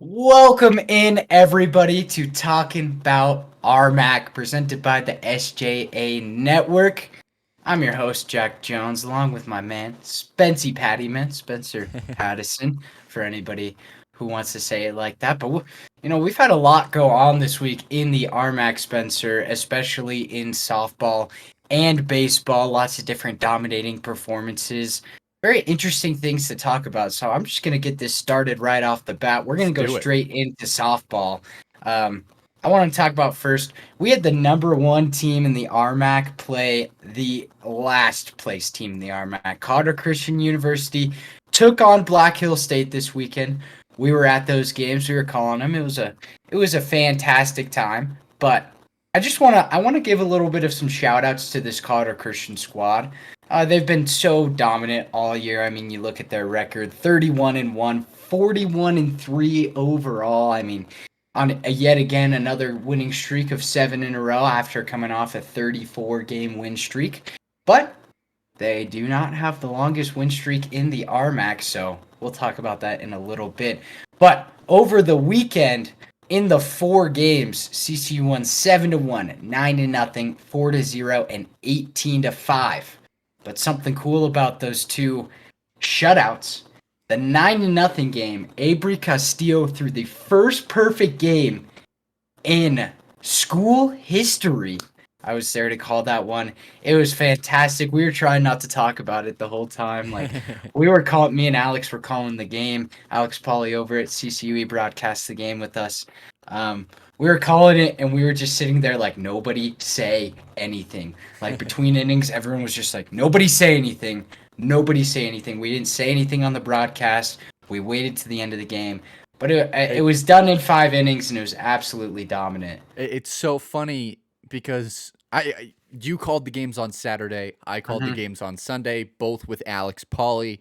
Welcome in, everybody, to Talkin Bout RMAC, presented by the SJA Network. I'm your host, Jack Jones, along with my man, Spencer Pattison, for anybody who wants to say it like that. But, we've had a lot go on this week in the RMAC, Spencer, especially in softball and baseball. Lots of different dominating performances, very interesting things to talk about. So I'm just going to get this started right off the bat. We're going to go Do it. straight into softball. I want to talk about first, we had the number one team in the RMAC play the last place team in the RMAC. Carter Christian University took on Black Hill State this weekend. We were at those games. We were calling them. It was a fantastic time. But I want to give a little bit of some shout outs to this Carter Christian squad. They've been so dominant all year. I mean, you look at their record, 31-1, 41-3 overall. I mean, on yet again another winning streak of 7 in a row after coming off a 34-game win streak. But they do not have the longest win streak in the RMAC, so we'll talk about that in a little bit. But over the weekend, in the 4 games, CCU won 7-1, 9-0, 4-0, and 18-5. But something cool about those two shutouts, the 9-0 game, Abri Castillo threw the first perfect game in school history. I was there to call that one. It was fantastic. We were trying not to talk about it the whole time. Like me and Alex were calling the game. Alex Pauly over at CCUE broadcast the game with us. We were calling it, and we were just sitting there like, nobody say anything. Like between innings, everyone was just like, nobody say anything. Nobody say anything. We didn't say anything on the broadcast. We waited to the end of the game. But it was done in 5 innings, and it was absolutely dominant. It's so funny because you called the games on Saturday. I called the games on Sunday, both with Alex Pauly.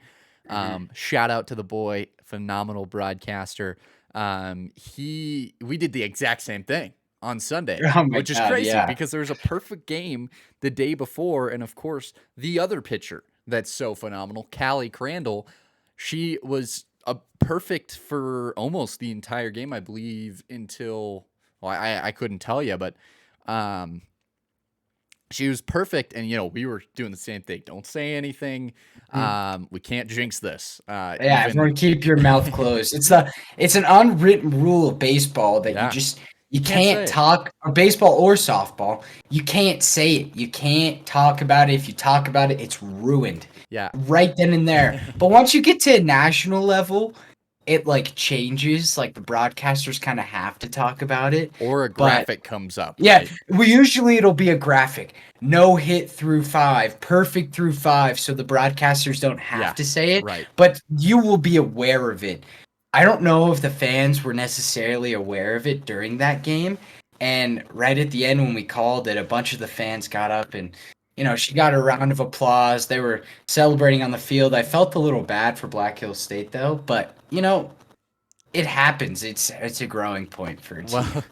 Shout out to the boy, phenomenal broadcaster. We did the exact same thing on Sunday, Oh my which is God, crazy yeah. because there was a perfect game the day before, and of course, the other pitcher that's so phenomenal, Callie Crandall, she was perfect for almost the entire game, I believe, until I couldn't tell you, but she was perfect, and we were doing the same thing. Don't say anything. We can't jinx this. Yeah, everyone keep your mouth closed. It's an unwritten rule of baseball that Yeah. you Can't say can't it. talk, or baseball or softball. You can't say it. You can't talk about it. If you talk about it, it's ruined. Yeah. Right then and there. But once you get to a national level, it like changes. Like the broadcasters kind of have to talk about it. Or a But graphic comes up, yeah, right? usually it'll be a graphic. No hit through 5, perfect through 5, so the broadcasters don't have Yeah, to say it, right. but you will be aware of it. I don't know if the fans were necessarily aware of it during that game, and right at the end when we called it, a bunch of the fans got up and she got a round of applause. They were celebrating on the field. I felt a little bad for Black Hill State though, but it happens. It's a growing point for a team. Well,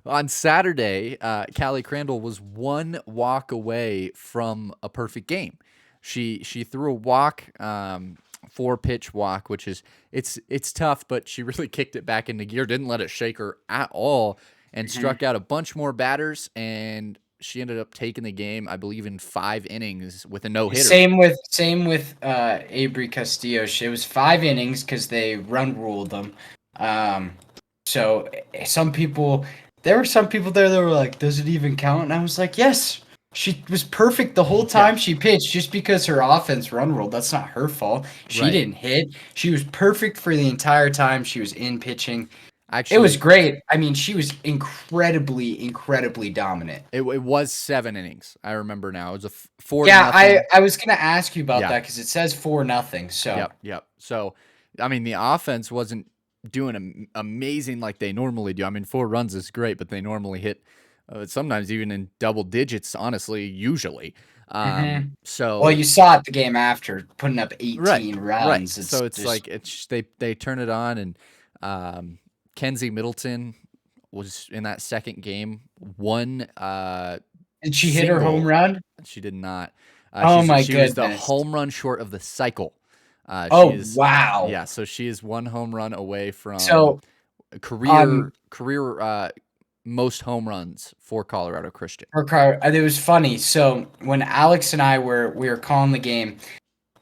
on Saturday, Callie Crandall was 1 walk away from a perfect game. She threw a walk, 4-pitch walk, which is it's tough, but she really kicked it back into gear. Didn't let it shake her at all, and struck out a bunch more batters. And she ended up taking the game, I believe, in 5 innings with a no-hitter. Same with Abri Castillo. It was 5 innings because they run ruled them. So there were some people there that were like, "Does it even count?" And I was like, "Yes." She was perfect the whole time she pitched. Just because her offense run ruled, that's not her fault. She didn't hit. She was perfect for the entire time she was in pitching. Actually, It was great. I mean, she was incredibly dominant. it was 7 innings. I remember now. It was a 4 Yeah, nothing. I was gonna ask you about Yeah. that because it says 4-0. So Yep. So, I mean, the offense wasn't doing amazing like they normally do. I mean, 4 runs is great, but they normally hit sometimes even in double digits, honestly, usually. So, well, you saw it the game after putting up 18 right. runs. So it's just, like they turn it on, and Kenzie Middleton was in that second game. did she hit her home run? She did not. Oh my she was the goodness! home run short of the cycle. Oh wow! Yeah, so she is 1 home run away from. So career most home runs for Colorado Christian. It was funny. So when Alex and I we were calling the game,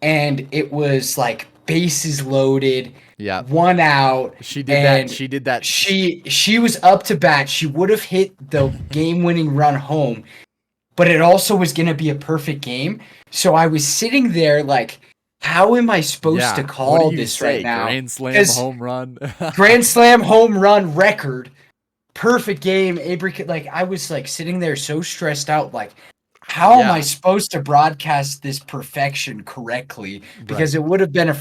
and it was like bases loaded, Yeah, 1 out. she did that. And She did that. she was up to bat. She would have hit the game-winning run home, but it also was going to be a perfect game. So I was sitting there like, how am I supposed to What call do you this say? right now? Grand slam home run. Grand slam home run record. Perfect game. Like, I was like sitting there so stressed out, like, how am I supposed to broadcast this perfection correctly? Because it would have been a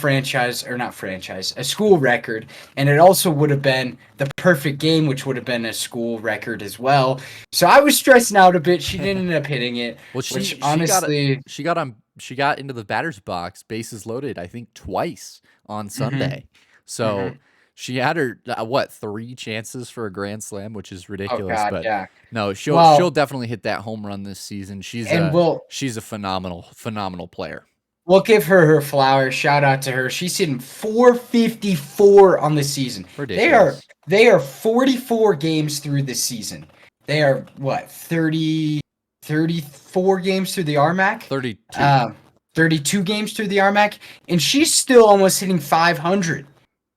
school record, and it also would have been the perfect game, which would have been a school record as well. So I was stressing out a bit. She didn't end up hitting it. Well, which honestly, she got into the batter's box, bases loaded, I think twice on Sunday. So she had her 3 chances for a grand slam, which is ridiculous. God, but yeah. no, she'll definitely hit that home run this season. She's a phenomenal player. We'll give her flowers. Shout out to her. She's hitting 454 on the season. Ridiculous. They are 44 games through the season. They are 34 games through the RMAC? 32. 32 games through the RMAC, and she's still almost hitting 500.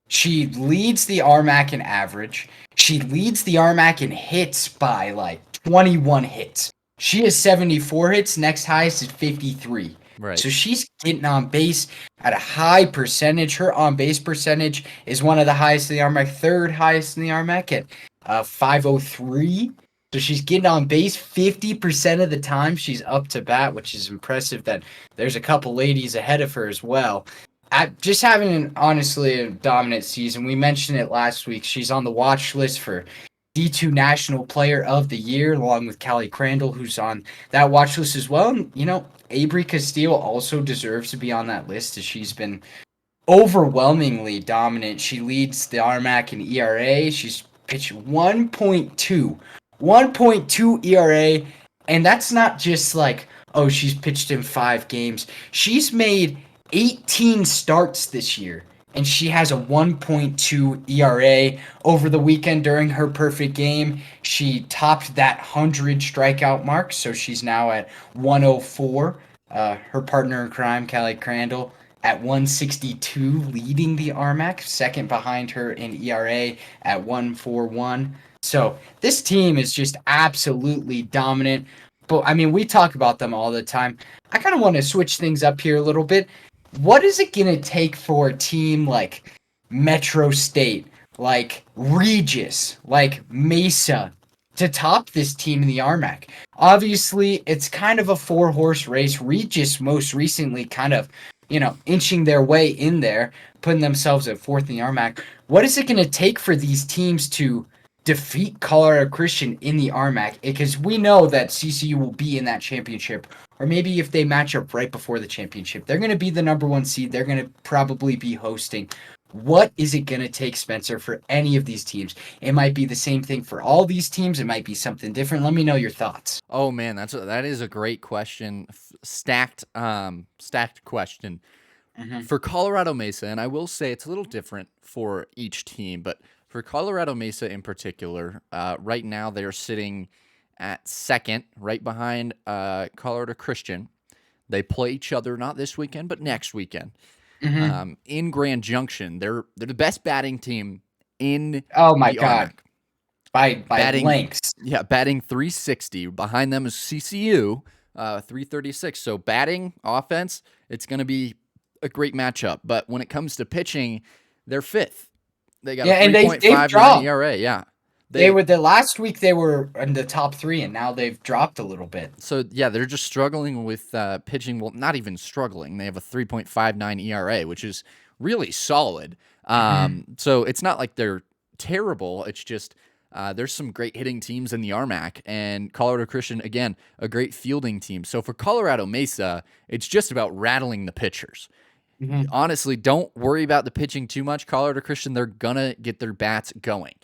She leads the RMAC in average. She leads the RMAC in hits by like 21 hits. She has 74 hits. Next highest is 53. Right. So she's getting on base at a high percentage. Her on base percentage is one of the highest in the RMAC, third highest in the RMAC at 503. So she's getting on base 50% of the time she's up to bat, which is impressive that there's a couple ladies ahead of her as well. Just having honestly a dominant season. We mentioned it last week. She's on the watch list for D2 National Player of the Year, along with Callie Crandall, who's on that watch list as well. And, Avery Castillo also deserves to be on that list, as she's been overwhelmingly dominant. She leads the RMAC in ERA. She's pitched 1.2 ERA, and that's not just like, oh, she's pitched in 5 games. She's made 18 starts this year, and she has a 1.2 ERA. Over the weekend during her perfect game, she topped that 100 strikeout mark, so she's now at 104. Her partner in crime, Callie Crandall, at 162, leading the RMAC, second behind her in ERA at 141. So this team is just absolutely dominant. But, I mean, we talk about them all the time. I kind of want to switch things up here a little bit. What is it going to take for a team like Metro State, like Regis, like Mesa, to top this team in the RMAC? Obviously, it's kind of a 4-horse race. Regis most recently kind of, inching their way in there, putting themselves at 4th in the RMAC. What is it going to take for these teams to defeat Colorado Christian in the RMAC? Because we know that CCU will be in that championship, or maybe if they match up right before the championship, they're going to be the number 1 seed. They're going to probably be hosting. What is it going to take, Spencer, for any of these teams? It might be the same thing for all these teams. It might be something different. Let me know your thoughts. Oh man, that is a great question. Stacked question. For Colorado Mesa, and I will say it's a little different for each team, but for Colorado Mesa in particular, right now they're sitting at 2nd, right behind Colorado Christian. They play each other not this weekend, but next weekend. In Grand Junction. They're the best batting team in oh my the god RMAC. by lengths. Yeah, batting 360. Behind them is CCU, 336. So batting, offense, it's going to be a great matchup. But when it comes to pitching, they're 5th. They got a 3.59 ERA. Yeah. They were the last week they were in the top 3, and now they've dropped a little bit. So yeah, they're just struggling with pitching. Well, not even struggling. They have a 3.59 ERA, which is really solid. So it's not like they're terrible. It's just there's some great hitting teams in the RMAC, and Colorado Christian, again, a great fielding team. So for Colorado Mesa, it's just about rattling the pitchers. Honestly, don't worry about the pitching too much. Colorado Christian, they're gonna get their bats going.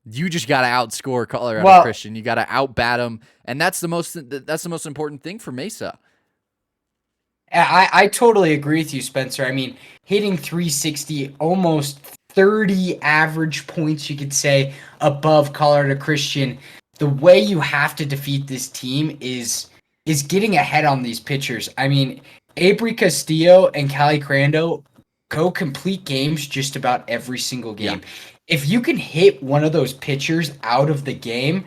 You just got to outscore Colorado Christian. You got to outbat them, and that's the most important thing for Mesa. I totally agree with you, Spencer. I mean, hitting 360 almost 30 average points, you could say, above Colorado Christian. The way you have to defeat this team is getting ahead on these pitchers. I mean, Avery Castillo and Callie Crando go complete games just about every single Yeah. game. If you can hit one of those pitchers out of the game,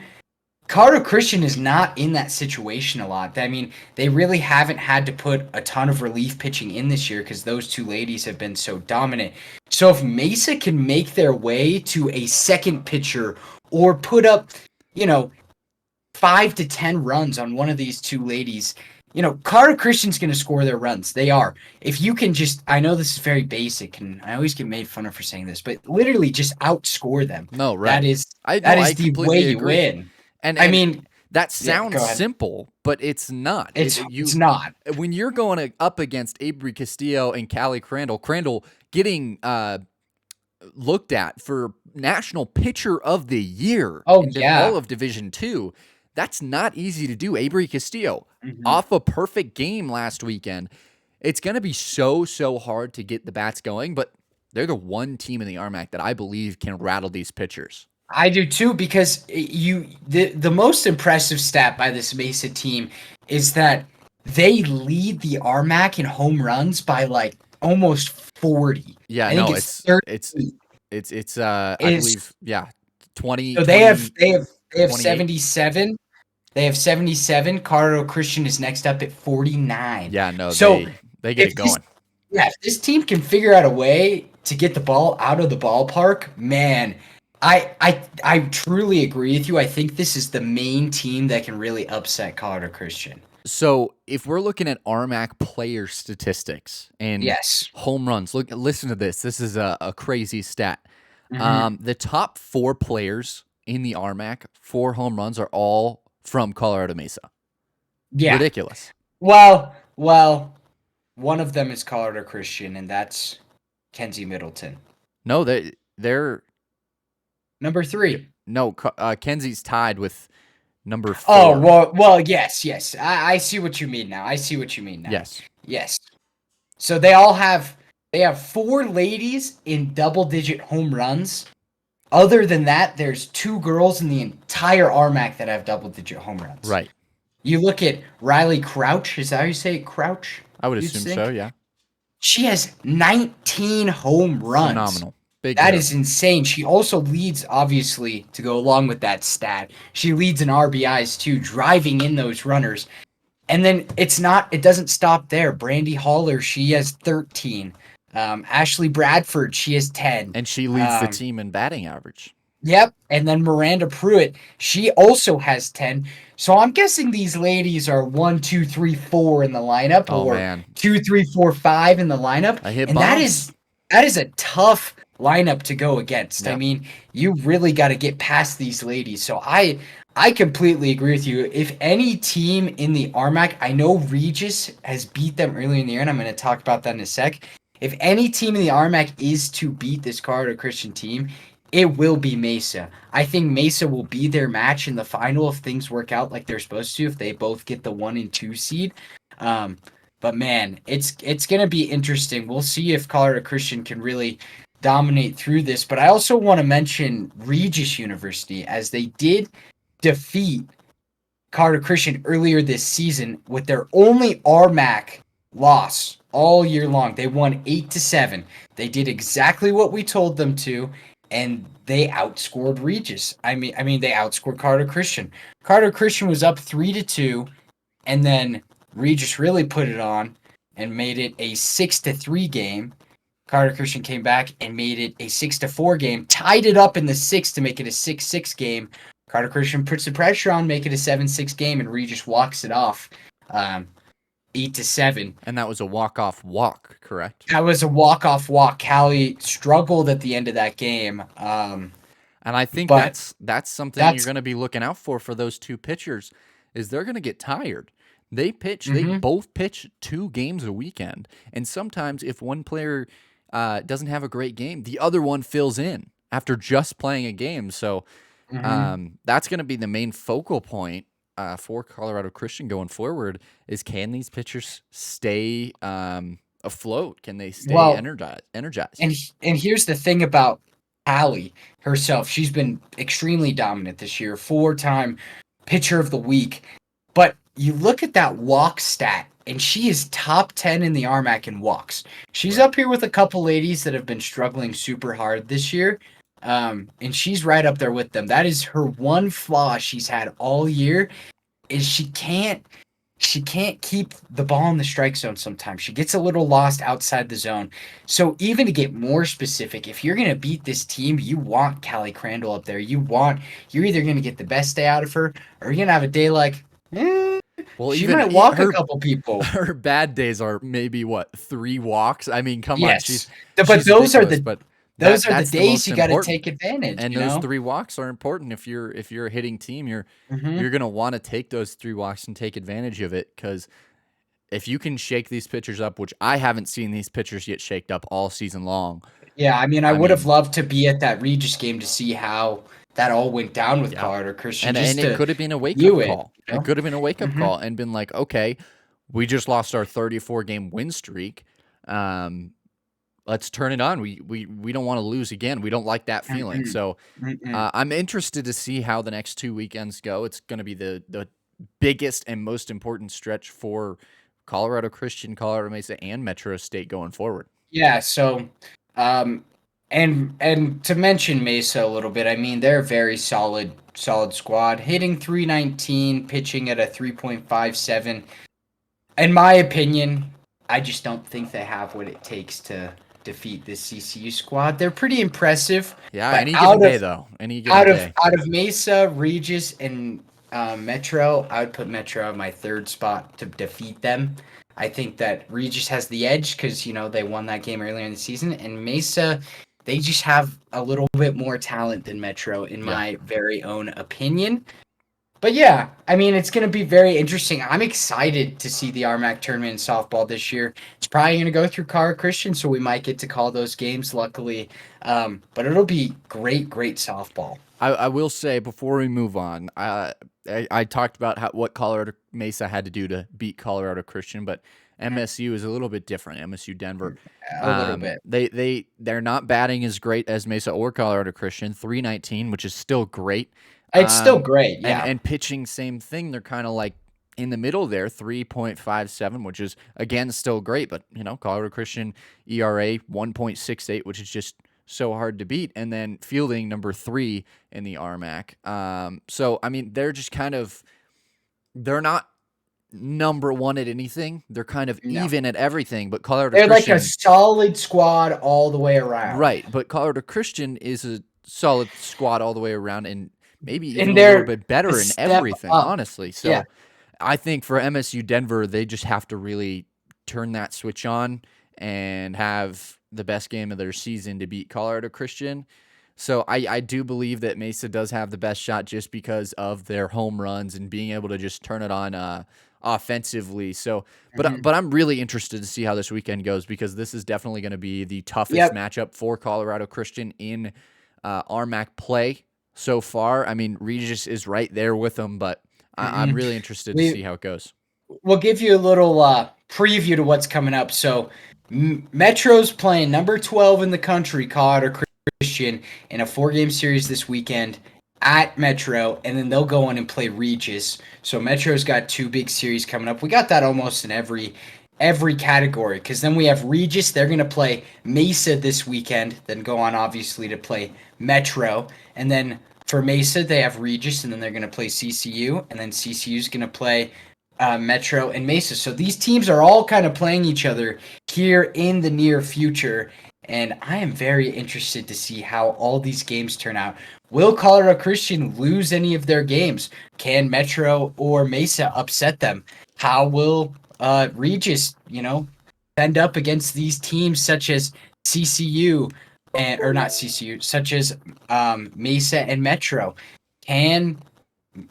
Colorado Christian is not in that situation a lot. I mean, they really haven't had to put a ton of relief pitching in this year because those two ladies have been so dominant. So if Mesa can make their way to a second pitcher or put up, you know, 5 to 10 runs on one of these two ladies, Colorado Christian's going to score their runs. They are. If you can just, I know this is very basic, and I always get made fun of for saying this, but literally just outscore them. No, right. That is I the way completely you agree. win. And I mean, that yeah, sounds go ahead. simple, but it's not. It's not. When you're going up against Avery Castillo and Callie Crandall getting looked at for National Pitcher of the Year Oh, in yeah. all of Division II, that's not easy to do. Avery Castillo Mhm. off a perfect game last weekend. It's going to be so hard to get the bats going, but they're the one team in the RMAC that I believe can rattle these pitchers. I do too, because the most impressive stat by this Mesa team is that they lead the RMAC in home runs by like almost 40. Yeah, I think no, it's 30. it's I Is believe 20 so 20 they have 28. 77. They have 77. Colorado Christian is next up at 49. Yeah, no, So they get if it going. if this team can figure out a way to get the ball out of the ballpark, man, I truly agree with you. I think this is the main team that can really upset Colorado Christian. So if we're looking at RMAC player statistics and Yes. home runs, listen to this. This is a crazy stat. Mhm. The top 4 players in the RMAC for home runs are all from Colorado Mesa. Yeah. Ridiculous. Well, one of them is Colorado Christian, and that's Kenzie Middleton. No, they're Number 3. no. Kenzie's tied with number 4. Oh, well, yes. I see what you mean now. Yes. Yes. So they have 4 ladies in double-digit home runs. Other than that, there's 2 girls in the entire RMAC that have double-digit home runs. Right. You look at Riley Crouch. Is that how you say it? Crouch? I would assume so, yeah. She has 19 home runs. Phenomenal. Big That hitter. is insane. She also leads, obviously, to go along with that stat. She leads in RBIs too, driving in those runners. And then it doesn't stop there. Brandy Haller, she has 13. Ashley Bradford, she has 10. And she leads the team in batting average. Yep. And then Miranda Pruitt, she also has 10. So I'm guessing these ladies are 1, 2, 3, 4 in the lineup, or man. 2, 3, 4, 5 in the lineup. I hit And bombs. that is a tough lineup to go against. Yep. I mean, you really got to get past these ladies. So I completely agree with you. If any team in the RMAC, I know Regis has beat them earlier in the year, and I'm going to talk about that in a sec. If any team in the RMAC is to beat this Colorado Christian team, it will be Mesa. I think Mesa will be their match in the final if things work out like they're supposed to, if they both get the 1 and 2 seed. But man, it's going to be interesting. We'll see if Colorado Christian can really dominate through this. But I also want to mention Regis University, as they did defeat Colorado Christian earlier this season with their only RMAC loss all year long. They won 8-7. They did exactly what we told them to, and they outscored Regis. I mean, they outscored Colorado Christian. Colorado Christian was up 3-2, and then Regis really put it on and made it a 6-3 game. Colorado Christian came back and made it a 6-4 game, tied it up in the 6th to make it a 6-6 game. Colorado Christian puts the pressure on, make it a 7-6 game, and Regis walks it off 8-7. And that was a walk-off walk, correct? That was a walk-off walk. Callie struggled at the end of that game. And I think but that's something you're going to be looking out for those 2 pitchers, is they're going to get tired. They both pitch 2 games a weekend. And sometimes if one player doesn't have a great game, the other one fills in after just playing a game. So that's going to be the main focal point for Colorado Christian going forward, is can these pitchers stay afloat? Can they stay Well, energized? and here's the thing about Allie herself. She's been extremely dominant this year, 4-time pitcher of the week. But you look at that walk stat, and she is top 10 in the RMAC in walks. She's Right. up here with a couple ladies that have been struggling super hard this year. And she's right up there with them. That is her one flaw she's had all year is she can't keep the ball in the strike zone sometimes. She gets a little lost outside the zone. So even to get more specific, if you're gonna beat this team, you want Callie Crandall up there. You're either gonna get the best day out of her, or you're gonna have a day like, Well, she even might walk a her couple people. her bad days are maybe what, 3 walks? I mean, come on, Yes. But she's ridiculous, but those are the that's the days most you gotta important. take advantage, And you those know? 3 walks are important if you're a hitting team, Mhm. you're gonna wanna take those 3 walks and take advantage of it, because if you can shake these pitchers up, which I haven't seen these pitchers get shaked up all season long. Yeah, I mean, I I would have mean, loved to be at that Regis game to see how that all went down with yeah. Colorado Christian, And just it to could have been a wake-up view it, call. you It know? could have been a wake-up Mhm. call and been like, "Okay, we just lost our 34-game win streak. Um, let's turn it on. We don't wanna lose again. We don't like that feeling." Mm-mm. So, Mm-mm. I'm interested to see how the next 2 weekends go. It's gonna be the biggest and most important stretch for Colorado Christian, Colorado Mesa, and Metro State going forward. Yeah, so, um, and to mention Mesa a little bit, I mean, they're a very solid squad, hitting 319, pitching at a 3.57. In my opinion, I just don't think they have what it takes to defeat this CCU squad. They're pretty impressive, Yeah, but any given day, though. Any given day. out of Mesa, Regis, and Metro, I would put Metro on my third spot to defeat them. I think that Regis has the edge because they won that game earlier in the season, and Mesa, they just have a little bit more talent than Metro, in Yeah. my very own opinion. But yeah, I mean, it's going to be very interesting. I'm excited to see the RMAC tournament in softball this year. It's probably going to go through Cara Christian, so we might get to call those games, luckily. But it'll be great softball. I will say before we move on, I talked about what Colorado Mesa had to do to beat Colorado Christian, but MSU is a little bit different. MSU Denver, A little bit. they're not batting as great as Mesa or Colorado Christian. 319, which is still great. It's still great, and yeah. and pitching, same thing. They're kind of like in the middle there, 3.57, which is again still great. But Colorado Christian ERA 1.68, which is just so hard to beat. And then fielding number 3 in the RMAC. So I mean, they're not number 1 at anything. They're kind of No. even at everything. But Colorado They're like Christian, a solid squad all the way around. right? But Colorado Christian is a solid squad all the way around, and maybe even And a little they're bit better a in step everything, up. honestly. So Yeah. I think for MSU Denver, they just have to really turn that switch on and have the best game of their season to beat Colorado Christian. So I do believe that Mesa does have the best shot just because of their home runs and being able to just turn it on offensively. So, but I'm really interested to see how this weekend goes, because this is definitely going to be the toughest matchup for Colorado Christian in RMAC play so far. I mean, Regis is right there with them, but I'm really interested to see how it goes. We'll give you a little preview to what's coming up. So, Metro's playing number 12 in the country, Colorado Christian, in a 4-game series this weekend at Metro, and then they'll go on and play Regis. So Metro's got 2 big series coming up. We got that almost in every category, because then we have Regis. They're going to play Mesa this weekend, then go on obviously to play Metro, and then for Mesa they have Regis, and then they're going to play CCU, and then CCU's going to play Metro and Mesa. So these teams are all kind of playing each other here in the near future, and I am very interested to see how all these games turn out. Will Colorado Christian lose any of their games? Can Metro or Mesa upset them? How will Regis, fend up against these teams such as CCU or not CCU, such as Mesa and Metro? Can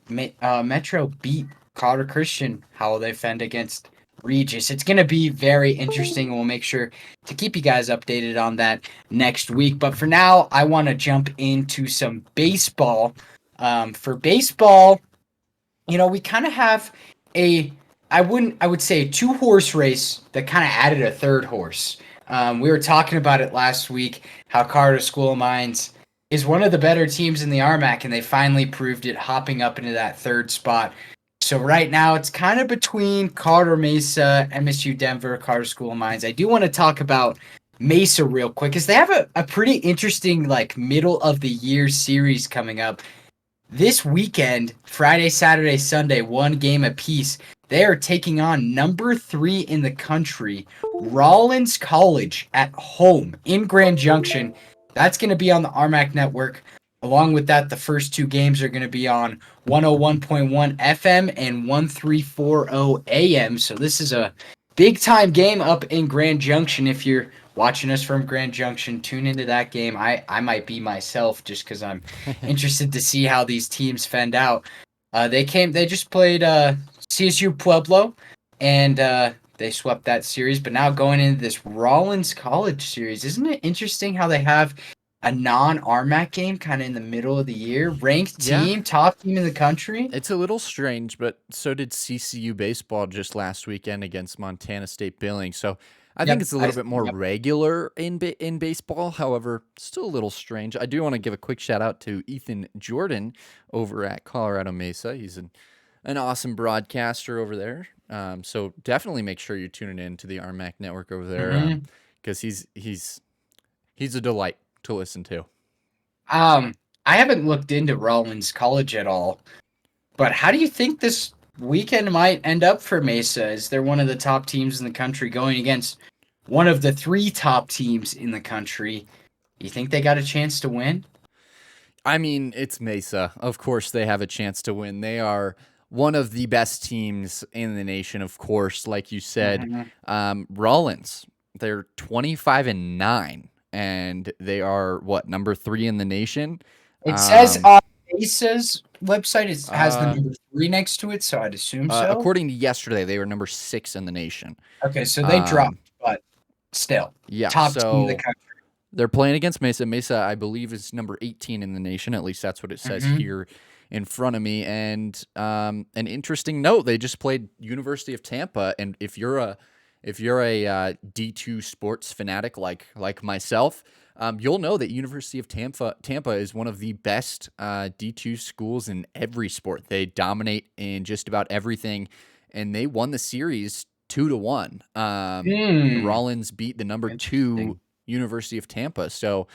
Metro beat Colorado Christian? How will they fend against Regis? It's going to be very interesting, and we'll make sure to keep you guys updated on that next week. But for now, I want to jump into some baseball. For baseball, we kind of have a I would say a 2-horse race that kind of added a third horse. We were talking about it last week, how Carter School of Mines is one of the better teams in the RMAC, and they finally proved it, hopping up into that third spot. So right now it's kind of between Carter Mesa, MSU Denver, Carter School of Mines. I do want to talk about Mesa real quick, because they have a pretty interesting like middle of the year series coming up. This weekend, Friday, Saturday, Sunday, one game apiece. They are taking on number 3 in the country, Rollins College, at home in Grand Junction. That's going to be on the RMAC network. Along with that, the first 2 games are going to be on 101.1 FM and 1340 AM. So this is a big time game up in Grand Junction. If you're watching us from Grand Junction, tune into that game. I might be myself, just because I'm interested to see how these teams fend out. They just played CSU Pueblo, and they swept that series. But now going into this Rollins College series, isn't it interesting how they have a non-RMAC game kind of in the middle of the year? Ranked team, top team in the country. It's a little strange, but so did CCU baseball just last weekend against Montana State Billings. So I think it's a little bit more regular in baseball. However, still a little strange. I do want to give a quick shout out to Ethan Jordan over at Colorado Mesa. He's an awesome broadcaster over there. So definitely make sure you're tuning in to the RMAC network over there, because he's a delight to listen to. I haven't looked into Rollins College at all, but how do you think this weekend might end up for Mesa? Is they're one of the top teams in the country going against one of the 3 top teams in the country? You think they got a chance to win? I mean, it's Mesa. Of course they have a chance to win. They are one of the best teams in the nation, of course, like you said. Rollins, they're 25-9, and they are number 3 in the nation. It says on Mesa's website it has the number 3 next to it, so I'd assume so. According to yesterday, they were number 6 in the nation. Okay, so they dropped, but still, top team in the country. They're playing against Mesa. Mesa, I believe, is number 18 in the nation. At least that's what it says here in front of me. And an interesting note: they just played University of Tampa. And if you're a D2 sports fanatic like myself, you'll know that University of Tampa is one of the best D2 schools in every sport. They dominate in just about everything, and they won the series 2-1. Rollins beat the number 2 University of Tampa. So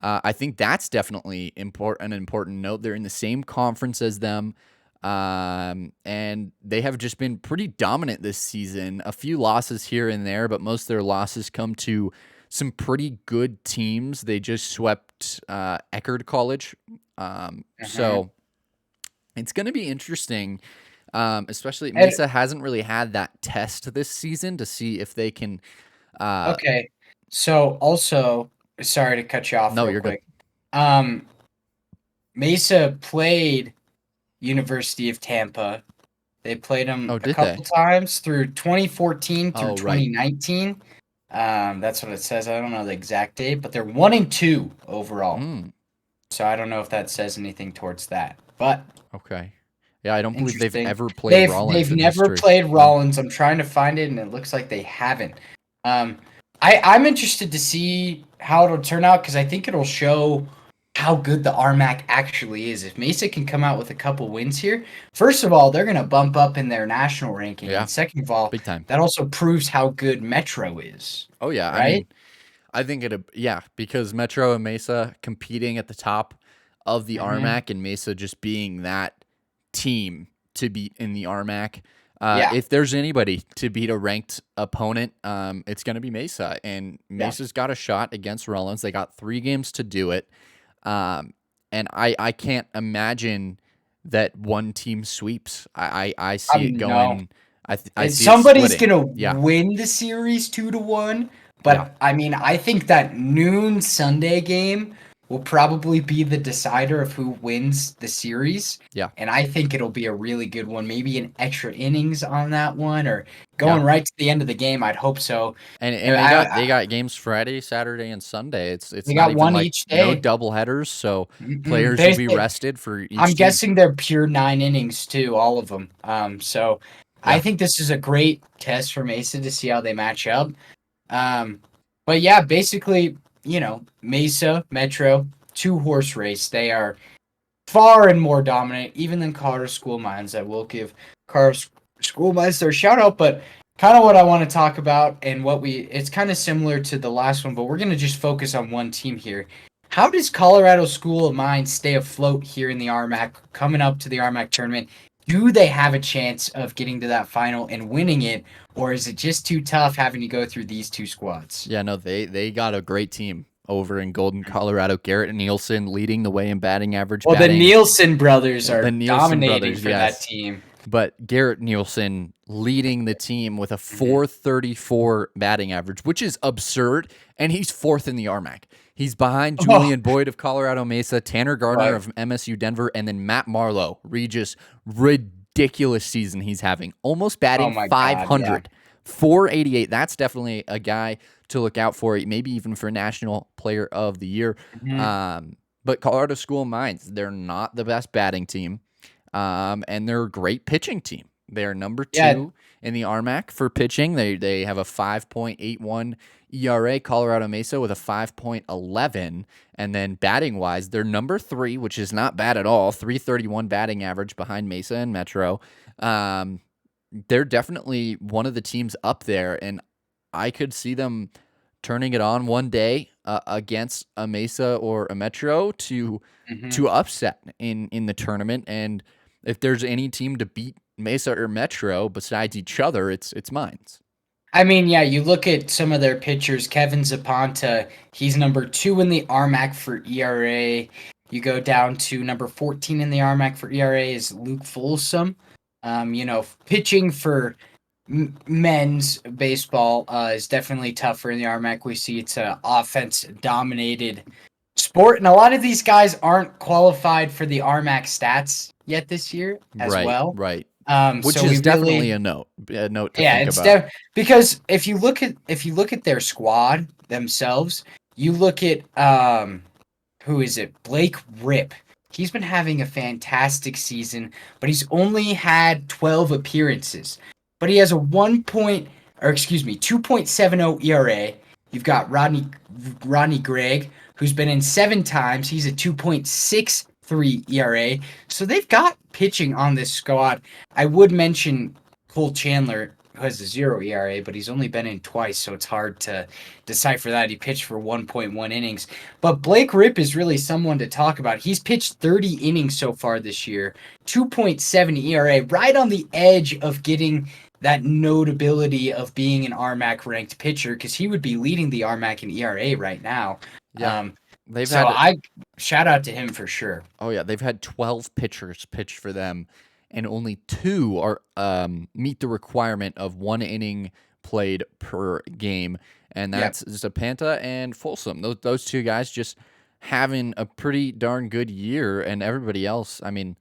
I think that's definitely an important note. They're in the same conference as them. And they have just been pretty dominant this season. A few losses here and there, but most of their losses come to some pretty good teams. They just swept Eckerd College. So it's going to be interesting, especially Mesa hasn't really had that test this season to see if they can. Okay. So also, sorry to cut you off. No, real you're quick. Good. Mesa played University of Tampa. They played them a couple times through 2014 through 2019. That's what it says. I don't know the exact date, but they're 1-2 overall. So I don't know if that says anything towards that. But okay. Yeah, I don't believe they've ever played Rollins. They've never played Rollins. I'm trying to find it, and it looks like they haven't. I'm interested to see how it'll turn out, because I think it'll show how good the RMAC actually is. If Mesa can come out with a couple wins here, first of all, they're going to bump up in their national ranking. And second of all, big time. That also proves how good Metro is. Oh, yeah. Right? I think because Metro and Mesa competing at the top of the RMAC, and Mesa just being that team to beat in the RMAC. If there's anybody to beat a ranked opponent, it's going to be Mesa. And Mesa's got a shot against Rollins. They got 3 games to do it. And I can't imagine that one team sweeps. I see it going. I see somebody's going to win the series 2-1. But I mean, I think that noon Sunday game will probably be the decider of who wins the series. Yeah. And I think it'll be a really good one. Maybe an extra innings on that one, or going right to the end of the game. I'd hope so. And they got games Friday, Saturday, and Sunday. It's they not got even one like each day. No double headers, so players will be rested for each I'm team. guessing they're pure 9 innings too, all of them. So I Yeah. think this is a great test for Mesa to see how they match up. But yeah, basically, Mesa, Metro, 2-horse race. They are far and more dominant, even than Colorado School Mines. I will give Colorado School Mines their shout out, but kind of what I want to talk about and it's kind of similar to the last one, but we're going to just focus on one team here. How does Colorado School of Mines stay afloat here in the RMAC, coming up to the RMAC tournament? Do they have a chance of getting to that final and winning it, or is it just too tough having to go through these two squads? Yeah, no, they got a great team over in Golden, Colorado. Garrett Nielsen leading the way in batting average. Well, the Batting Nielsen brothers are the Nielsen dominating brothers, for that yes. team. But Garrett Nielsen leading the team with a 434 batting average, which is absurd. And he's fourth in the RMAC. He's behind Julian Boyd of Colorado Mesa, Tanner Gardner of MSU Denver, and then Matt Marlowe. Regis, ridiculous season he's having. Almost batting 500. God, yeah. 488. That's definitely a guy to look out for, maybe even for National Player of the Year. But Colorado School of Mines, they're not the best batting team. And they're a great pitching team. They're number 2 in the RMAC for pitching. They have a 5.81 ERA. Colorado Mesa with a 5.11. And then batting wise, they're number 3, which is not bad at all. 331 batting average behind Mesa and Metro. They're definitely one of the teams up there, and I could see them turning it on one day against a Mesa or a Metro to upset in the tournament. And if there's any team to beat Mesa or Metro besides each other, it's Mines. I mean, yeah, you look at some of their pitchers. Kevin Zapanta, he's number 2 in the RMAC for ERA. You go down to number 14 in the RMAC for ERA is Luke Folsom. Pitching for men's baseball is definitely tougher in the RMAC. We see it's an offense-dominated sport, and a lot of these guys aren't qualified for the RMAC stats yet this year as well. Right. Which so is definitely a note to think about. Because if you look at their squad themselves, you look at who is it? Blake Rip. He's been having a fantastic season, but he's only had 12 appearances. But he has a 2.70 ERA. You've got Rodney Gregg, who's been in 7 times. He's a 2.63 ERA. So they've got pitching on this squad. I would mention Cole Chandler, who has a 0 ERA, but he's only been in twice, so it's hard to decipher that. He pitched for 1.1 innings. But Blake Rip is really someone to talk about. He's pitched 30 innings so far this year, 2.7 ERA, right on the edge of getting that notability of being an RMAC ranked pitcher, because he would be leading the RMAC in ERA right now. Yeah. I shout out to him for sure. Oh yeah, they've had 12 pitchers pitch for them, and only 2 are meet the requirement of 1 inning played per game, and that's Zapanta and Folsom. Those 2 guys just having a pretty darn good year, and everybody else, I mean,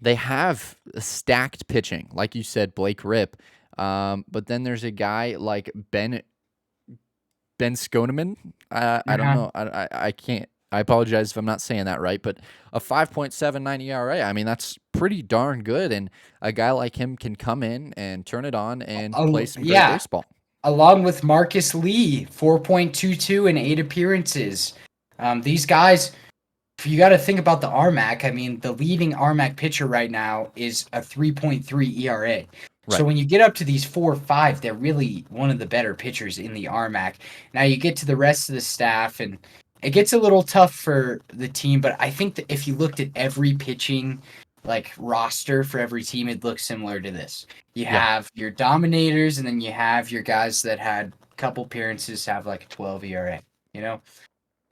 they have stacked pitching, like you said, Blake Rip, but then there's a guy like Ben Skoneman. I don't know. I can't. I apologize if I'm not saying that right, but a 5.79 ERA. I mean, that's pretty darn good, and a guy like him can come in and turn it on and play some great baseball. Along with Marcus Lee, 4.22 in 8 appearances. These guys, you got to think about the RMAC. I mean, the leading RMAC pitcher right now is a 3.3 ERA. Right. So when you get up to these 4 or 5, they're really one of the better pitchers in the RMAC. Now you get to the rest of the staff, and it gets a little tough for the team, but I think that if you looked at every pitching roster for every team, it looks similar to this. You have your dominators, and then you have your guys that had a couple appearances have like a 12 ERA,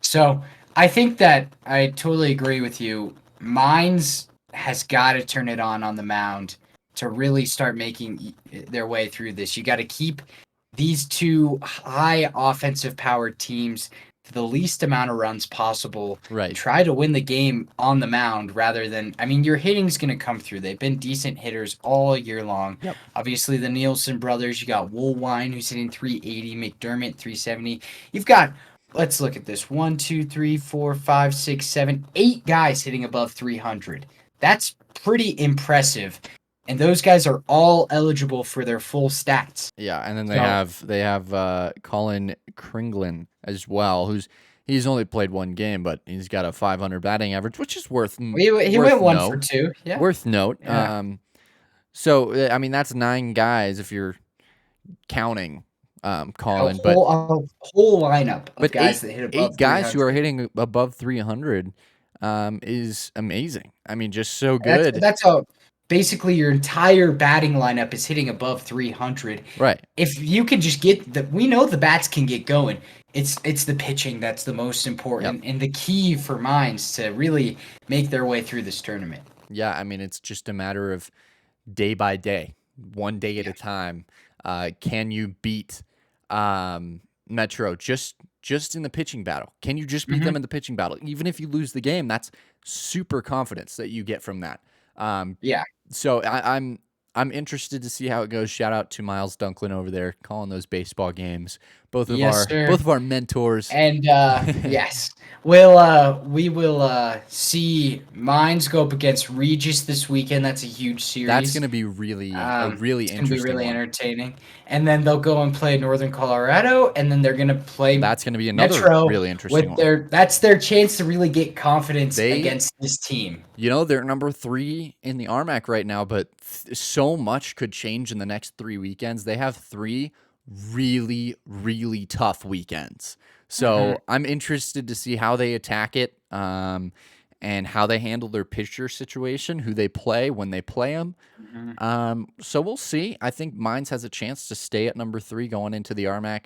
So I think that I totally agree with you. Mines has got to turn it on the mound to really start making their way through this. You got to keep these 2 high offensive powered teams to the least amount of runs possible. Right. Try to win the game on the mound rather than, I mean, your hitting's going to come through. They've been decent hitters all year long. Yep. Obviously, the Nielsen brothers, you got Woolwine, who's hitting 380, McDermott, 370. You've got, let's look at this, 1, 2, 3, 4, 5, 6, 7, 8 guys hitting above 300. That's pretty impressive. and those guys are all eligible for their full stats. Yeah, and then So they have Colin Kringlin as well, he's only played one game, but he's got a 500 batting average, which is he worth went 1 for note. 2. Yeah. Worth note. Yeah. So I mean that's 9 guys if you're counting A Colin, whole lineup of but guys that hit above eight guys who are 300. hitting above 300 is amazing. I mean, just so That's good. that's a basically your entire batting lineup is hitting above 300. Right. If you can just we know the bats can get going. It's the pitching that's the most important and the key for Mines to really make their way through this tournament. Yeah, I mean, it's just a matter of day by day, one day at a time. Can you beat Metro just in the pitching battle? Can you just beat them in the pitching battle? Even if you lose the game, that's super confidence that you get from that. Yeah. So I'm interested to see how it goes. Shout out to Miles Dunklin over there calling those baseball games. Both of our mentors. And yes, we will see Mines go up against Regis this weekend. That's a huge series. That's going to be a really it's interesting. Gonna be really entertaining. And then they'll go and play Northern Colorado, and then they're gonna play. That's going to be another Metro really interesting one. That's their chance to really get confidence against this team. You know, they're number 3 in the RMAC right now, but so much could change in the next 3 weekends. They have 3 really, really tough weekends. So I'm interested to see how they attack it and how they handle their pitcher situation, who they play when they play them. So we'll see. I think Mines has a chance to stay at number 3 going into the RMAC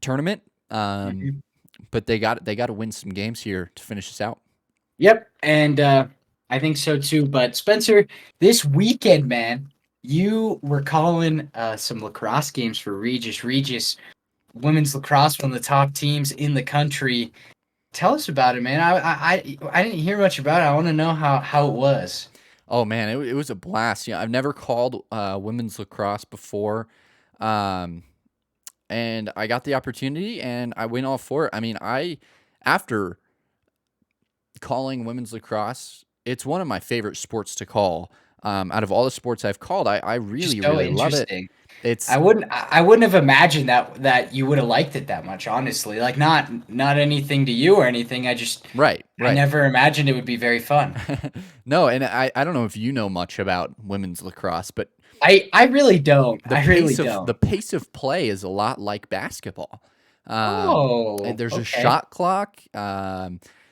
tournament. But they got to win some games here to finish this out. Yep, and I think so too. But Spencer, this weekend, man, you were calling some lacrosse games for Regis. Regis, women's lacrosse, one of the top teams in the country. Tell us about it, man. I didn't hear much about it. I want to know how it was. Oh man, it was a blast. Yeah, I've never called women's lacrosse before, and I got the opportunity, and I went all for it. I mean, after calling women's lacrosse, it's one of my favorite sports to call. Out of all the sports I've called, I really love it. I wouldn't have imagined that you would have liked it that much, honestly. Like not anything to you or anything. I never imagined it would be very fun. No, and I don't know if you know much about women's lacrosse, but I really don't. The pace of play is a lot like basketball. There's a shot clock.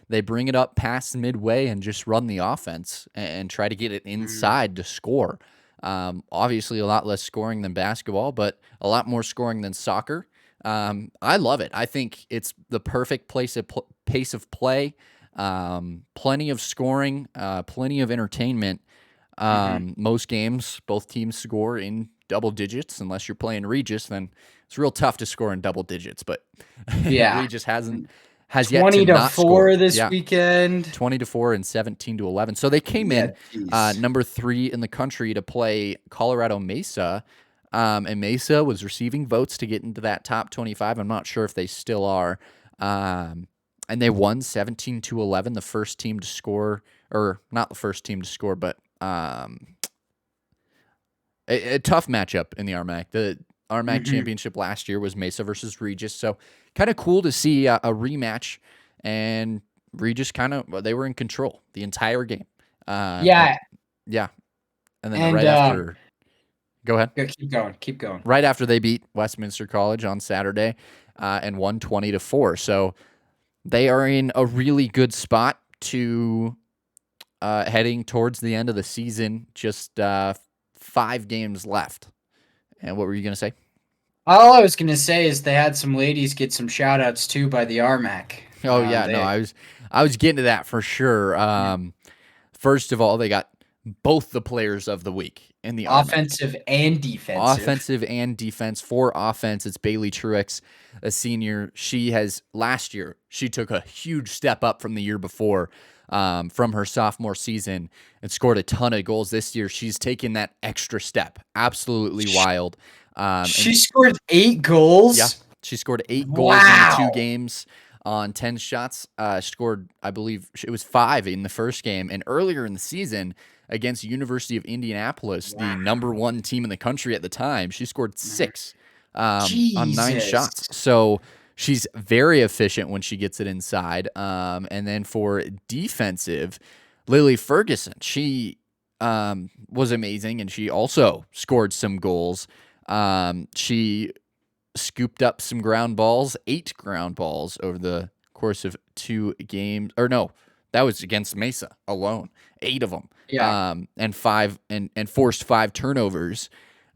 They bring it up past midway and just run the offense and try to get it inside to score. Obviously, a lot less scoring than basketball, but a lot more scoring than soccer. I love it. I think it's the perfect pace of play, plenty of scoring, plenty of entertainment. Most games, both teams score in double digits. Unless you're playing Regis, then it's real tough to score in double digits. But Regis has yet to not score 20-4 this weekend. 20-4 and 17-11. So they came in number 3 in the country to play Colorado Mesa. And Mesa was receiving votes to get into that top 25. I'm not sure if they still are. And they won 17-11, the first team to score, or not the first team to score, but a tough matchup in the RMAC. The RMAC championship last year was Mesa versus Regis, so kind of cool to see a rematch. And Regis they were in control the entire game. Yeah. And then right after, go ahead. Keep going. Right after they beat Westminster College on Saturday, and won 20-4. So they are in a really good spot to heading towards the end of the season. Just 5 games left. And what were you going to say? All I was going to say is they had some ladies get some shout outs too by the RMAC. Oh yeah, no, I was getting to that for sure. First of all, they got both the players of the week in the offensive and defensive. Offensive and defense. For offense, it's Bailey Truex, a senior. Last year, she took a huge step up from the year before, from her sophomore season, and scored a ton of goals. This year, she's taken that extra step. Absolutely wild. She scored 8 goals? Yeah, she scored 8 goals in 2 games on 10 shots. Scored, I believe, it was 5 in the first game. And earlier in the season against University of Indianapolis, the Wow. #1 team in the country at the time. She scored 6 on 9 Jesus. shots. So she's very efficient when she gets it inside. And then for defensive, Lily Ferguson, she was amazing, and she also scored some goals. She scooped up some ground balls, 8 ground balls over the course of 2 games. Or no, that was against Mesa alone, 8 of them. Yeah. And forced 5 turnovers.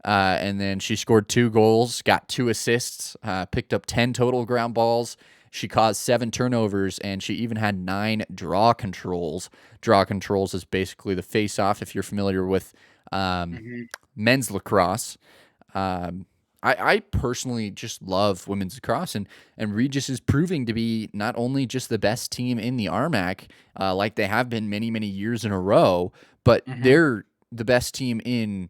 And then she scored 2 goals, got 2 assists, picked up 10 total ground balls. She caused 7 turnovers, and she even had 9 draw controls. Draw controls is basically the face-off, if you're familiar with men's lacrosse. I personally just love women's lacrosse, and Regis is proving to be not only just the best team in the RMAC, like they have been many, many years in a row, but they're the best team in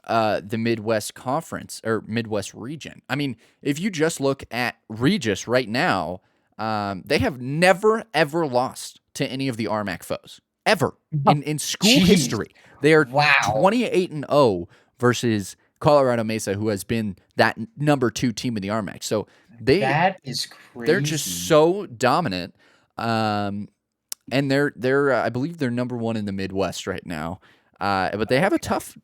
the Midwest Conference or Midwest region. I mean, if you just look at Regis right now, they have never, ever lost to any of the RMAC foes. Ever. In school history. They are 28-0 versus Colorado Mesa, who has been that #2 team in the RMAC. So that is crazy. They're just so dominant. And they're I believe they're #1 in the Midwest right now. But they have a tough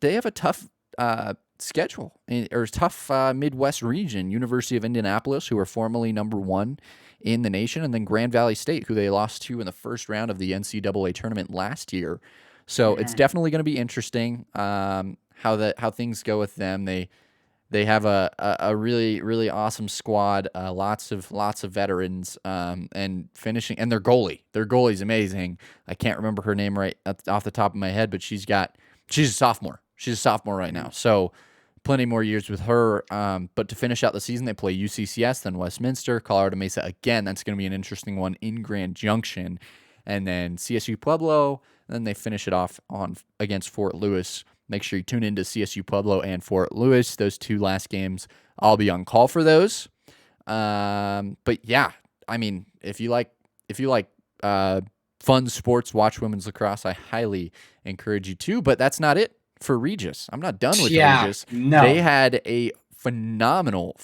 schedule, or tough Midwest region. University of Indianapolis, who are formerly #1 in the nation, and then Grand Valley State, who they lost to in the first round of the NCAA tournament last year. So it's definitely going to be interesting how things go with them. They have a really, really awesome squad, lots of veterans, and finishing, and their goalie's amazing. I can't remember her name right off the top of my head, but she's a sophomore. She's a sophomore right now, so plenty more years with her. But to finish out the season, they play UCCS, then Westminster, Colorado Mesa again. That's going to be an interesting one in Grand Junction, and then CSU Pueblo. And then they finish it off against Fort Lewis. Make sure you tune into CSU Pueblo and Fort Lewis. Those 2 last games, I'll be on call for those. But yeah, I mean, if you like fun sports, watch women's lacrosse. I highly encourage you to. But that's not it for Regis. I'm not done with Regis. No. They had a phenomenal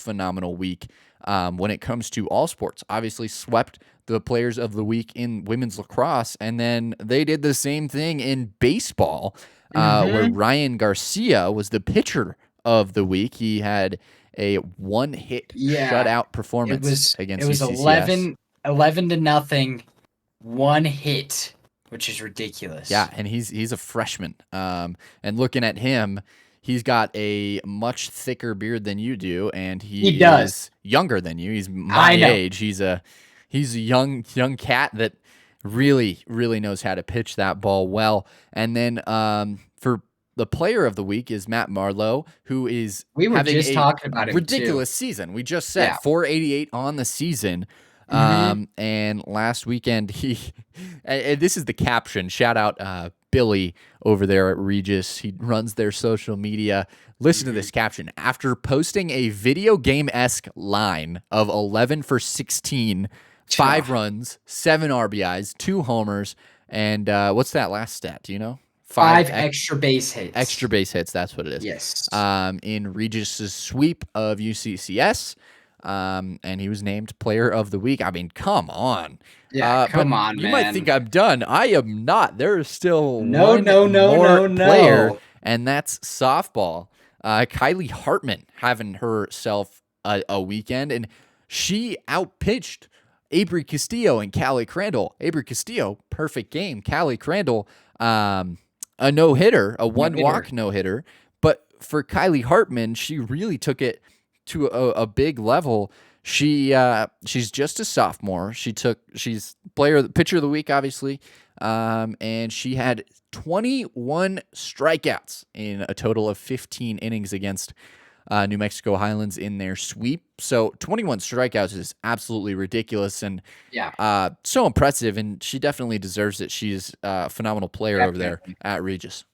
week when it comes to all sports. Obviously swept the players of the week in women's lacrosse, and then they did the same thing in baseball, where Ryan Garcia was the pitcher of the week. He had a 1-hit shutout performance against UCCS. It was 11-0, 1 hit, which is ridiculous. Yeah, and he's a freshman. And looking at him, he's got a much thicker beard than you do, and he is younger than you. He's my age. He's a young cat that really, really knows how to pitch that ball well. And then for the player of the week is Matt Marlowe, who is having talking about him ridiculous season. We just said 488 on the season. And last weekend and this is the caption. Shout out Billy over there at Regis. He runs their social media. Listen to this caption. After posting a video game-esque line of 11 for 16, 5 runs, 7 RBIs, 2 homers, and what's that last stat? Do you know? 5 extra base hits. Extra base hits, that's what it is. Yes. In Regis's sweep of UCCS. And he was named player of the week. I mean, come on. Yeah, come on, man. You might think I'm done. I am not. There is still one more player, and that's softball. Kylie Hartman having herself a weekend, and she outpitched Avery Castillo and Callie Crandall. Avery Castillo, perfect game. Callie Crandall, a no-hitter, a one-walk no-hitter. But for Kylie Hartman, she really took it to a big level. She's just a sophomore. She's pitcher of the week, obviously, and she had 21 strikeouts in a total of 15 innings against New Mexico Highlands in their sweep. So 21 strikeouts is absolutely ridiculous and so impressive, and she definitely deserves it. She's a phenomenal player over there at Regis.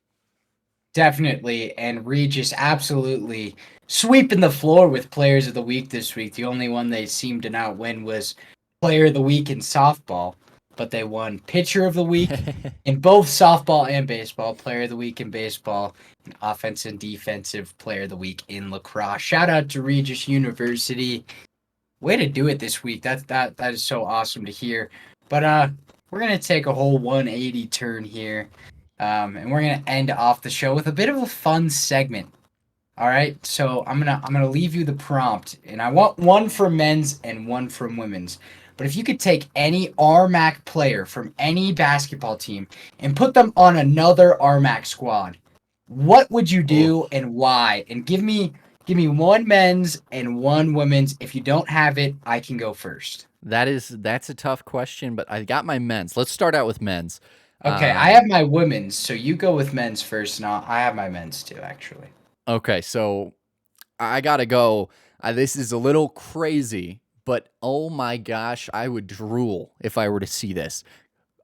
Definitely, and Regis absolutely sweeping the floor with players of the week this week. The only one they seemed to not win was player of the week in softball. but they won Pitcher of the Week in both softball and baseball, Player of the Week in baseball, and Offensive and Defensive Player of the Week in lacrosse. Shout out to Regis University. Way to do it this week. That is so awesome to hear. But we're gonna take a whole 180 turn here, and we're gonna end off the show with a bit of a fun segment. All right, so I'm gonna leave you the prompt, and I want one from men's and one from women's. But if you could take any RMAC player from any basketball team and put them on another RMAC squad, what would you do and why? And give me one men's and one women's. If you don't have it, I can go first. That's a tough question, but I got my men's. Let's start out with men's. Okay, I have my women's, so you go with men's first, and I have my men's too, actually. Okay, so I gotta go. This is a little crazy, but oh my gosh, I would drool if I were to see this.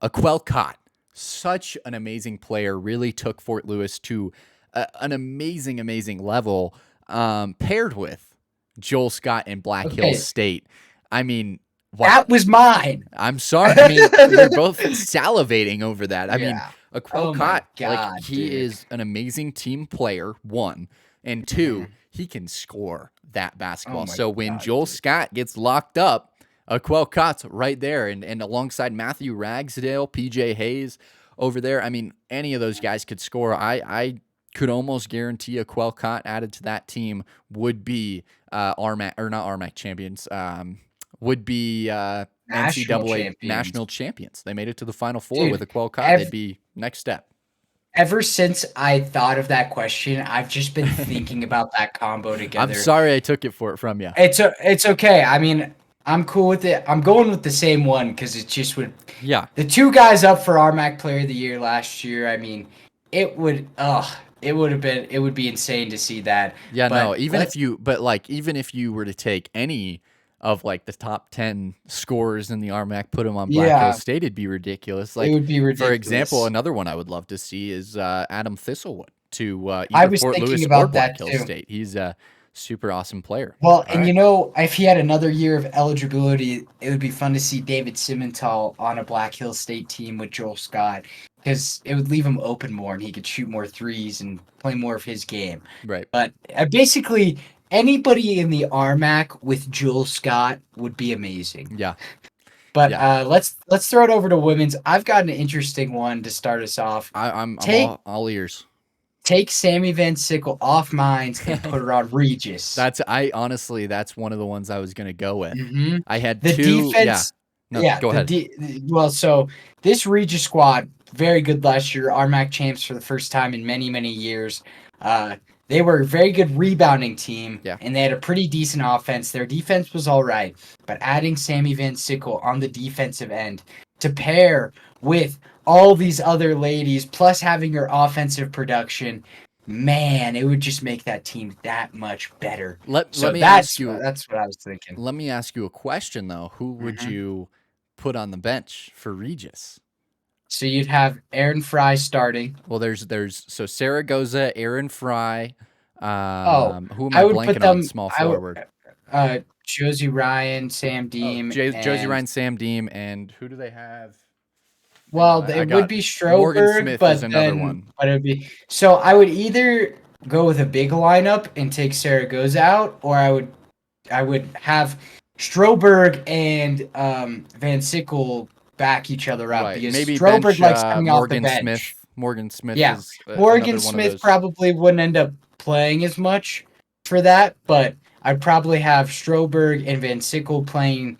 Aquel Cott, such an amazing player, really took Fort Lewis to an amazing, amazing level, paired with Joel Scott and Black Hills State. I mean, wow. That was mine. I'm sorry. I mean, we're both salivating over that. I mean, Aquel Cott, he is an amazing team player, one. And two, he can score that basketball. So when Joel Scott gets locked up, Aquel Cott's right there. And alongside Matthew Ragsdale, PJ Hayes over there, I mean, any of those guys could score. I could almost guarantee Aquel Cott added to that team would be RMAC, or not RMAC champions, would be NCAA national champions. They made it to the Final Four with Aquel Cott. They'd be next step. Ever since I thought of that question, I've just been thinking about that combo together. I'm sorry I took it from you. It's okay. I mean, I'm cool with it. I'm going with the same one because it just would. Yeah. The two guys up for RMAC Player of the Year last year. I mean, it would be insane to see that. Yeah. But even if you were to take any of like the top 10 scorers in the RMAC, put them on Black Hills State, it'd be ridiculous. Like, it would be ridiculous. For example, another one I would love to see is Adam Thistlewood to either Fort Lewis or Black Hills State. He's a super awesome player. Well, and if he had another year of eligibility, it would be fun to see David Simmental on a Black Hills State team with Joel Scott, because it would leave him open more and he could shoot more threes and play more of his game. Right. But basically, anybody in the RMAC with Joel Scott would be amazing. Yeah. But let's throw it over to women's. I've got an interesting one to start us off. I'm all ears. Take Sammy Van Sickle off mines and put her on Regis. That's one of the ones I was gonna go with. Mm-hmm. I had the two. Defense, go ahead. So this Regis squad, very good last year. RMAC champs for the first time in many, many years. They were a very good rebounding team, and they had a pretty decent offense. Their defense was all right, but adding Sammy Van Sickle on the defensive end to pair with all these other ladies, plus having her offensive production, man, it would just make that team that much better. Let me ask you. That's what I was thinking. Let me ask you a question though. Who would you put on the bench for Regis? So you'd have Aaron Fry starting. Well, there's Saragoza, Aaron Fry. Who am I blanking on? Small forward. Josie Ryan, Sam Deem. Josie Ryan, Sam Deem, and who do they have? Well, it would be Stroberg, Morgan Smith but is another one. But it would be so. I would either go with a big lineup and take Saragoza out, or I would have Stroberg and Van Sickle back each other up, because maybe Stroberg likes coming off the bench. Morgan Smith. Yeah, is Morgan Smith probably wouldn't end up playing as much for that, but I'd probably have Stroberg and Van Sickle playing,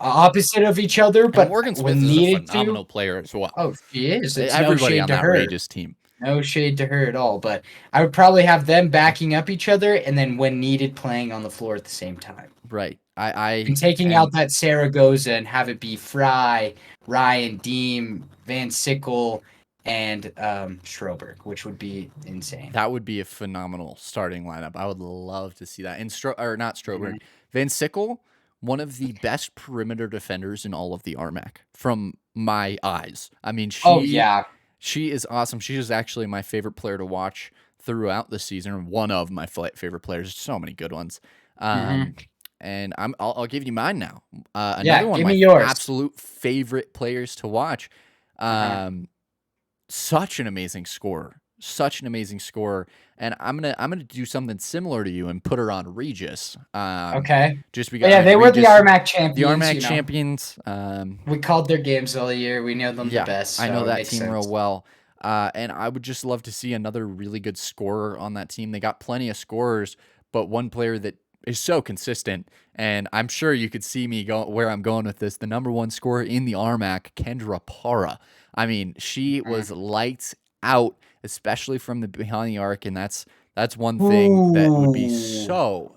opposite of each other. But Morgan Smith is a phenomenal player as well. Oh, she is. It's everybody no on shade that to her. Regis team. No shade to her at all. But I would probably have them backing up each other, and then when needed, playing on the floor at the same time. Right. And taking out that Saragoza and have it be Fry, Ryan, Deem, Van Sickle, and Stroberg, which would be insane. That would be a phenomenal starting lineup. I would love to see that. And not Stroberg. Van Sickle, one of the best perimeter defenders in all of the RMAC, from my eyes. I mean, she is awesome. She is actually my favorite player to watch throughout the season. One of my favorite players. So many good ones. and I'll give you mine now. Yeah, Another one of give me my yours. absolute favorite players to watch. Such an amazing scorer, such an amazing scorer. And I'm gonna do something similar to you and put her on Regis. Okay. Just But because I yeah, mean they were the Regis, RMAC the champions, RMAC champions. We called their games all year. We know them the Yeah, best, I know so it that makes team real sense. well. And I would just love to see another really good scorer on that team. They got plenty of scorers, but one player that is so consistent, and I'm sure you could see me go where I'm going with this. The number one scorer in the RMAC, Kendra Para. I mean, she was lights out, especially from the behind the arc, and that's one thing that would be Ooh.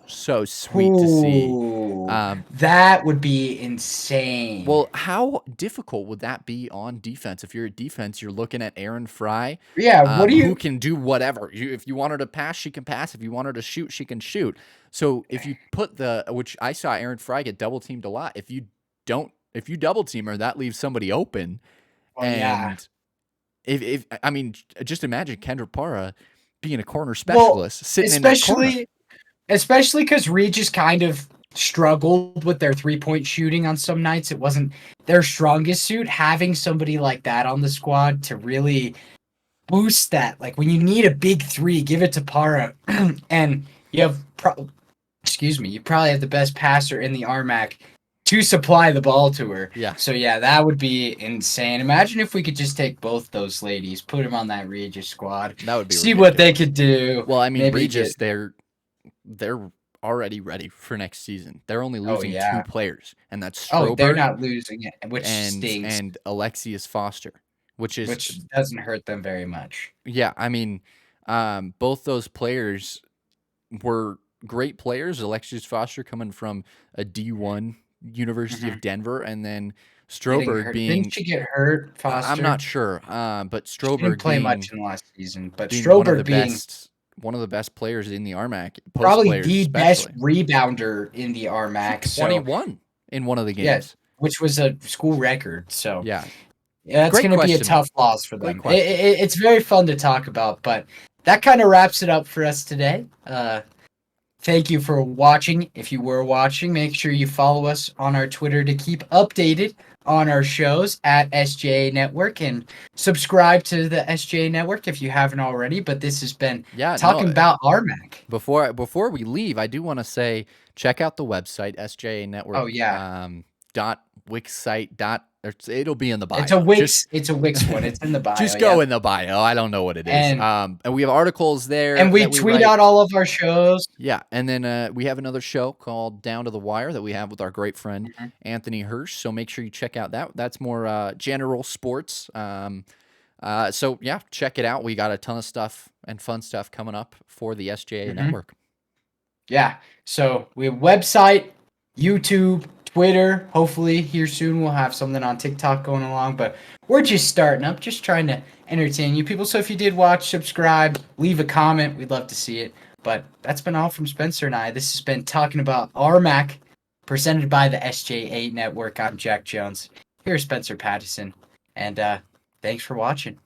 so sweet to see. Ooh. That would be insane. Well, how difficult would that be on defense? If you're a defense, you're looking at Aaron Fry, Yeah, what do who you can do whatever. If you want her to pass, she can pass. If you want her to shoot, she can shoot. So if you put which I saw Aaron Fry get double teamed a lot. If you double team her, that leaves somebody open. Well, yeah. And if I mean, just imagine Kendra Para being a corner Well, specialist, sitting in that corner. especially because Regis kind of struggled with their 3-point shooting on some nights. It wasn't their strongest suit. Having somebody like that on the squad to really boost that, like when you need a big three, give it to Para, and you have, you probably have the best passer in the RMAC to supply the ball to her. Yeah. So yeah, that would be insane. Imagine if we could just take both those ladies, put them on that Regis squad, That would be see what they ridiculous. could do. Well, I mean, Maybe Regis, they're already ready for next season. They're only Oh losing two yeah. players, and that's Oh, they're Stroberg not losing it, which stinks, and Alexius Foster, which is which doesn't hurt them very much. yeah. I mean, both those players were great players. Alexius Foster coming from a D1 University of Denver, and then Getting Stroberg hurt. Didn't being she get hurt, I'm Foster? not sure, but She didn't Stroberg play much being in the last season, but being Stroberg being one of the best players in the RMAC, post probably players the best especially. rebounder in the RMAC. So 21 in one of the yeah, games. which was a school record. So Yeah. yeah, that's Great going to be a question, though. tough loss for Great them. question. It's very fun to talk about, but that kind of wraps it up for us today. Thank you for watching. If you were watching, make sure you follow us on our Twitter to keep updated on our shows at SJA Network, and subscribe to the SJA Network if you haven't already. But this has been Talking About RMAC. Before we leave, I do want to say check out the website SJA Network. Oh yeah. Dot Wixsite dot. It'll be in the bio. It's a Wix. It's a Wix one. It's in the bio. Just go in the bio. I don't know what it is. And we have articles there. And we that tweet write. out all of our shows. Yeah, and then we have another show called Down to the Wire that we have with our great friend Anthony Hirsch. So make sure you check out that. That's more general sports. So yeah, check it out. We got a ton of stuff and fun stuff coming up for the SJA Network. Yeah. So we have website, YouTube, Twitter. Hopefully here soon we'll have something on TikTok going along, but we're just starting up, just trying to entertain you people. So if you did watch, subscribe, leave a comment. We'd love to see it. But that's been all from Spencer and I. This has been Talking About RMAC, presented by the SJA Network. I'm Jack Jones. Here's Spencer Pattison, and thanks for watching.